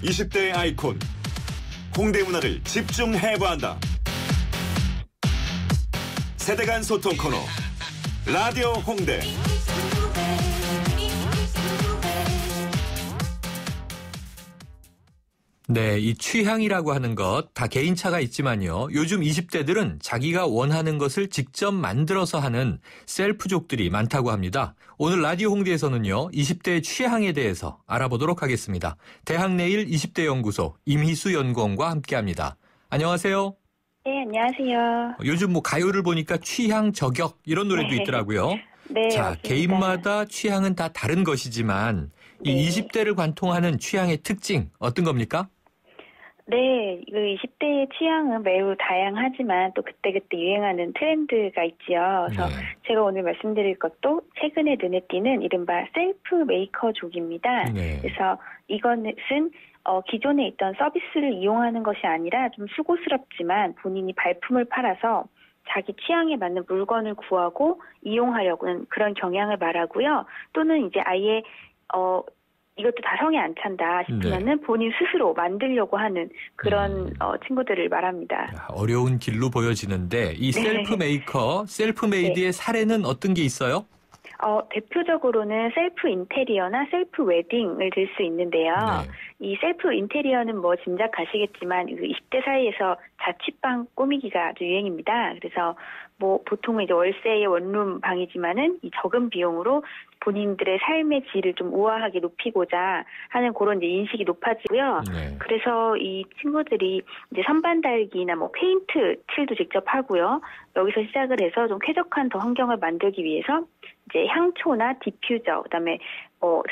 20대의 아이콘 홍대 문화를 집중 해부한다. 세대 간 소통 코너 라디오 홍대. 네, 이 취향이라고 하는 것 다 개인차가 있지만요. 요즘 20대들은 자기가 원하는 것을 직접 만들어서 하는 셀프족들이 많다고 합니다. 오늘 라디오 홍대에서는요. 20대의 취향에 대해서 알아보도록 하겠습니다. 대학내일 20대 연구소 임희수 연구원과 함께합니다. 안녕하세요. 네, 안녕하세요. 요즘 뭐 가요를 보니까 취향 저격 이런 노래도 있더라고요. 네, 자, 맞습니다. 개인마다 취향은 다 다른 것이지만 이 20대를 관통하는 취향의 특징 어떤 겁니까? 네, 그 20대의 취향은 매우 다양하지만 또 그때그때 유행하는 트렌드가 있지요. 그래서 제가 오늘 말씀드릴 것도 최근에 눈에 띄는 이른바 셀프 메이커족입니다. 그래서 이것은 기존에 있던 서비스를 이용하는 것이 아니라 좀 수고스럽지만 본인이 발품을 팔아서 자기 취향에 맞는 물건을 구하고 이용하려고는 그런 경향을 말하고요. 또는 이제 아예 이것도 다 성에 안 찬다 싶으면은 본인 스스로 만들려고 하는 그런 친구들을 말합니다. 어려운 길로 보여지는데 이 셀프 메이커, 셀프 메이드의 사례는 어떤 게 있어요? 대표적으로는 셀프 인테리어나 셀프 웨딩을 들 수 있는데요. 이 셀프 인테리어는 뭐 짐작하시겠지만 20대 사이에서 자취방 꾸미기가 아주 유행입니다. 그래서 뭐 보통은 이제 월세의 원룸 방이지만은 이 적은 비용으로 본인들의 삶의 질을 좀 우아하게 높이고자 하는 그런 이제 인식이 높아지고요. 그래서 이 친구들이 이제 선반 달기나 뭐 페인트 칠도 직접 하고요. 여기서 시작을 해서 좀 쾌적한 더 환경을 만들기 위해서 이제 향초나 디퓨저, 그다음에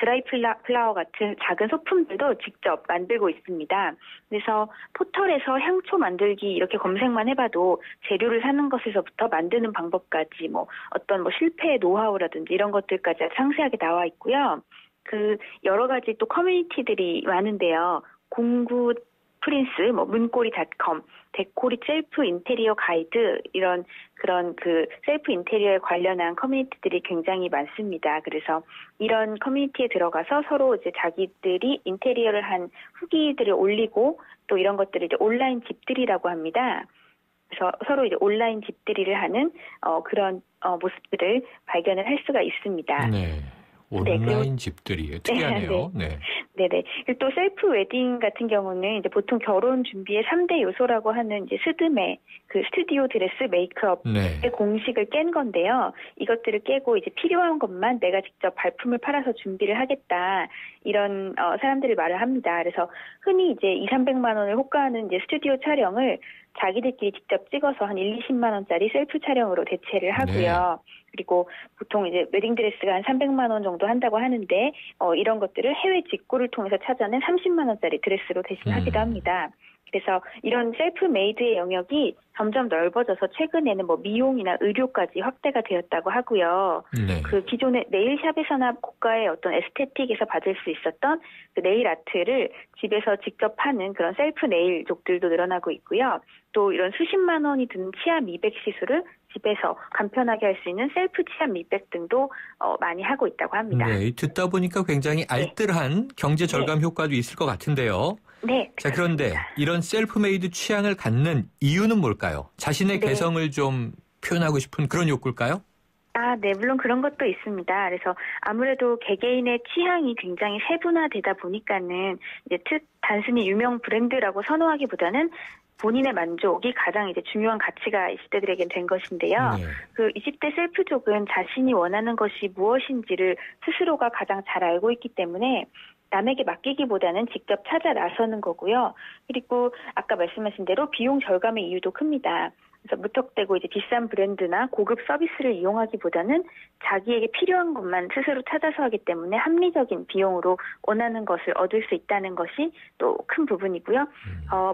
드라이 플라워 같은 작은 소품들도 직접 만들고 있습니다. 그래서 포털에서 향초 만들기 이렇게 검색만 해봐도 재료를 사는 것에서부터 만드는 방법까지 뭐 어떤 뭐 실패의 노하우라든지 이런 것들까지 상세하게 나와 있고요. 그 여러 가지 또 커뮤니티들이 많은데요. 공구 프린스, 뭐 문고리.com, 데코리 셀프 인테리어 가이드 이런 그런 그 셀프 인테리어에 관련한 커뮤니티들이 굉장히 많습니다. 그래서 이런 커뮤니티에 들어가서 서로 이제 자기들이 인테리어를 한 후기들을 올리고 또 이런 것들을 이제 온라인 집들이라고 합니다. 그래서 서로 이제 온라인 집들이를 하는 그런 모습들을 발견을 할 수가 있습니다. 네. 온라인 집들이에요. 특이하네요. 네네. 그리고 또 셀프 웨딩 같은 경우는 이제 보통 결혼 준비의 3대 요소라고 하는 이제 스드메, 그 스튜디오 드레스 메이크업의 공식을 깬 건데요. 이것들을 깨고 이제 필요한 것만 내가 직접 발품을 팔아서 준비를 하겠다. 이런 사람들이 말을 합니다. 그래서 흔히 이제 200~300만 원을 호가하는 이제 스튜디오 촬영을 자기들끼리 직접 찍어서 한 1~20만 원짜리 셀프 촬영으로 대체를 하고요. 그리고 보통 이제 웨딩드레스가 한 300만 원 정도 한다고 하는데 이런 것들을 해외 직구를 통해서 찾아낸 30만 원짜리 드레스로 대신하기도 합니다. 그래서 이런 셀프 메이드의 영역이 점점 넓어져서 최근에는 뭐 미용이나 의료까지 확대가 되었다고 하고요. 그 기존의 네일샵에서나 고가의 어떤 에스테틱에서 받을 수 있었던 그 네일 아트를 집에서 직접 하는 그런 셀프 네일족들도 늘어나고 있고요. 또 이런 수십만 원이 드는 치아 미백 시술을 집에서 간편하게 할 수 있는 셀프 치아 미백 등도 많이 하고 있다고 합니다. 네, 듣다 보니까 굉장히 알뜰한 경제 절감 효과도 있을 것 같은데요. 네. 자, 그런데 이런 셀프메이드 취향을 갖는 이유는 뭘까요? 자신의 개성을 좀 표현하고 싶은 그런 욕구일까요? 네, 물론 그런 것도 있습니다. 그래서 아무래도 개개인의 취향이 굉장히 세분화되다 보니까는 이제 단순히 유명 브랜드라고 선호하기보다는 본인의 만족이 가장 이제 중요한 가치가 20대들에겐 된 것인데요. 그 20대 셀프족은 자신이 원하는 것이 무엇인지를 스스로가 가장 잘 알고 있기 때문에 남에게 맡기기보다는 직접 찾아 나서는 거고요. 그리고 아까 말씀하신 대로 비용 절감의 이유도 큽니다. 그래서 무턱대고 이제 비싼 브랜드나 고급 서비스를 이용하기보다는 자기에게 필요한 것만 스스로 찾아서 하기 때문에 합리적인 비용으로 원하는 것을 얻을 수 있다는 것이 또 큰 부분이고요.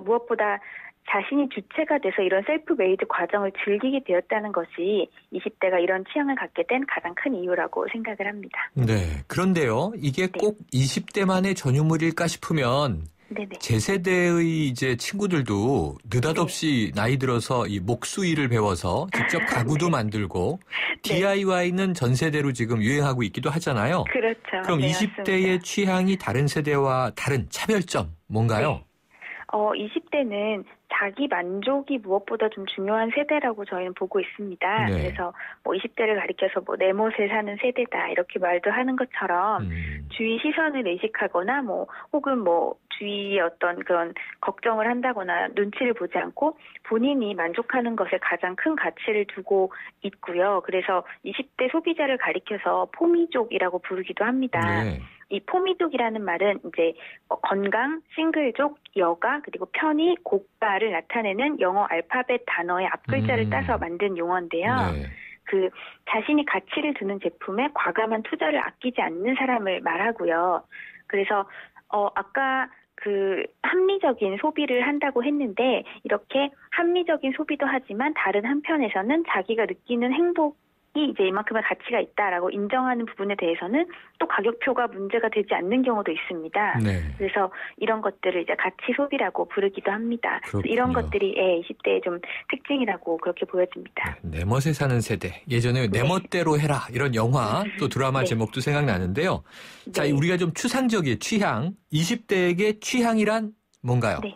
무엇보다 자신이 주체가 돼서 이런 셀프 메이드 과정을 즐기게 되었다는 것이 20대가 이런 취향을 갖게 된 가장 큰 이유라고 생각을 합니다. 네. 그런데요. 이게 꼭 20대만의 전유물일까 싶으면 네네. 제 세대의 이제 친구들도 느닷없이 나이 들어서 이 목수일을 배워서 직접 가구도 만들고 DIY는 전 세대로 지금 유행하고 있기도 하잖아요. 그렇죠. 그럼 20대의 취향이 다른 세대와 다른 차별점 뭔가요? 네. 20대는 자기 만족이 무엇보다 좀 중요한 세대라고 저희는 보고 있습니다. 네. 그래서 뭐 20대를 가리켜서 뭐 내 멋에 사는 세대다 이렇게 말도 하는 것처럼 주위 시선을 의식하거나 뭐 혹은 뭐 주위의 어떤 그런 걱정을 한다거나 눈치를 보지 않고 본인이 만족하는 것에 가장 큰 가치를 두고 있고요. 그래서 20대 소비자를 가리켜서 포미족이라고 부르기도 합니다. 네. 이 포미족이라는 말은 이제 건강, 싱글족, 여가, 그리고 편의, 고가를 나타내는 영어 알파벳 단어의 앞글자를 따서 만든 용어인데요. 네. 그 자신이 가치를 두는 제품에 과감한 투자를 아끼지 않는 사람을 말하고요. 그래서 아까 그 합리적인 소비를 한다고 했는데 이렇게 합리적인 소비도 하지만 다른 한편에서는 자기가 느끼는 행복이 이제 이만큼의 가치가 있다라고 인정하는 부분에 대해서는 또 가격표가 문제가 되지 않는 경우도 있습니다. 네. 그래서 이런 것들을 이제 가치 소비라고 부르기도 합니다. 그렇군요. 이런 것들이 20대의 좀 특징이라고 그렇게 보여집니다. 내 멋에 사는 세대. 예전에 내 멋대로 해라 이런 영화 또 드라마 제목도 생각나는데요. 자, 네. 우리가 좀 추상적인 취향, 20대에게 취향이란 뭔가요? 네.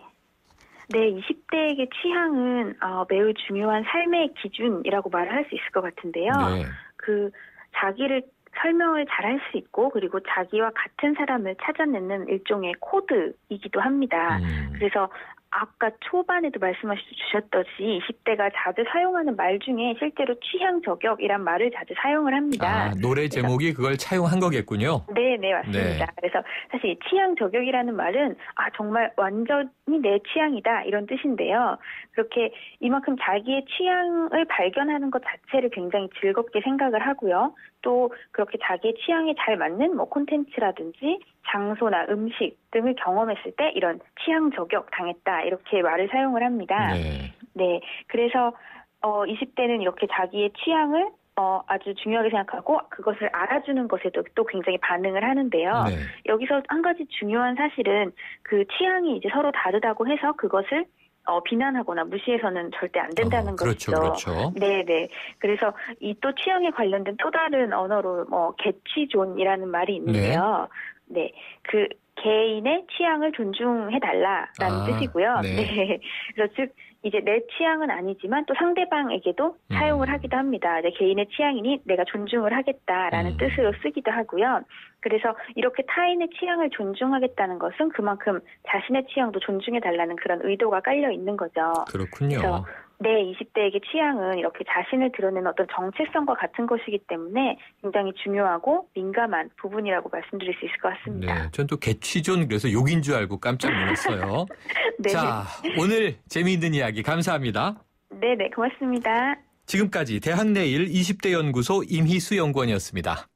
네, 20대에게 취향은 매우 중요한 삶의 기준이라고 말을 할 수 있을 것 같은데요. 네. 그 자기를 설명을 잘 할 수 있고 그리고 자기와 같은 사람을 찾아내는 일종의 코드이기도 합니다. 그래서 아까 초반에도 말씀하셨듯이 20대가 자주 사용하는 말 중에 실제로 취향 저격이란 말을 자주 사용을 합니다. 노래 제목이 그걸 차용한 거겠군요. 네, 맞습니다. 네. 그래서 사실 취향 저격이라는 말은 정말 완전히 내 취향이다 이런 뜻인데요. 그렇게 이만큼 자기의 취향을 발견하는 것 자체를 굉장히 즐겁게 생각을 하고요. 또 그렇게 자기의 취향에 잘 맞는 뭐 콘텐츠라든지 장소나 음식 등을 경험했을 때 이런 취향 저격 당했다 이렇게 말을 사용을 합니다. 네. 그래서 20대는 이렇게 자기의 취향을 아주 중요하게 생각하고 그것을 알아주는 것에도 또 굉장히 반응을 하는데요. 네. 여기서 한 가지 중요한 사실은 그 취향이 이제 서로 다르다고 해서 그것을 비난하거나 무시해서는 절대 안 된다는 그렇죠, 것이죠. 그렇죠. 네. 그래서 이 또 취향에 관련된 또 다른 언어로 개취존이라는 말이 있는데요. 네. 그 개인의 취향을 존중해달라라는 뜻이고요. 네. 그래서 즉 이제 내 취향은 아니지만 또 상대방에게도 사용을 하기도 합니다. 이제 개인의 취향이니 내가 존중을 하겠다라는 뜻으로 쓰기도 하고요. 그래서 이렇게 타인의 취향을 존중하겠다는 것은 그만큼 자신의 취향도 존중해달라는 그런 의도가 깔려 있는 거죠. 그렇군요. 그래서 20대에게 취향은 이렇게 자신을 드러내는 어떤 정체성과 같은 것이기 때문에 굉장히 중요하고 민감한 부분이라고 말씀드릴 수 있을 것 같습니다. 네, 전 또 개취존 그래서 욕인 줄 알고 깜짝 놀랐어요. 네. 자, 오늘 재미있는 이야기 감사합니다. 네, 고맙습니다. 지금까지 대학내일 20대 연구소 임희수 연구원이었습니다.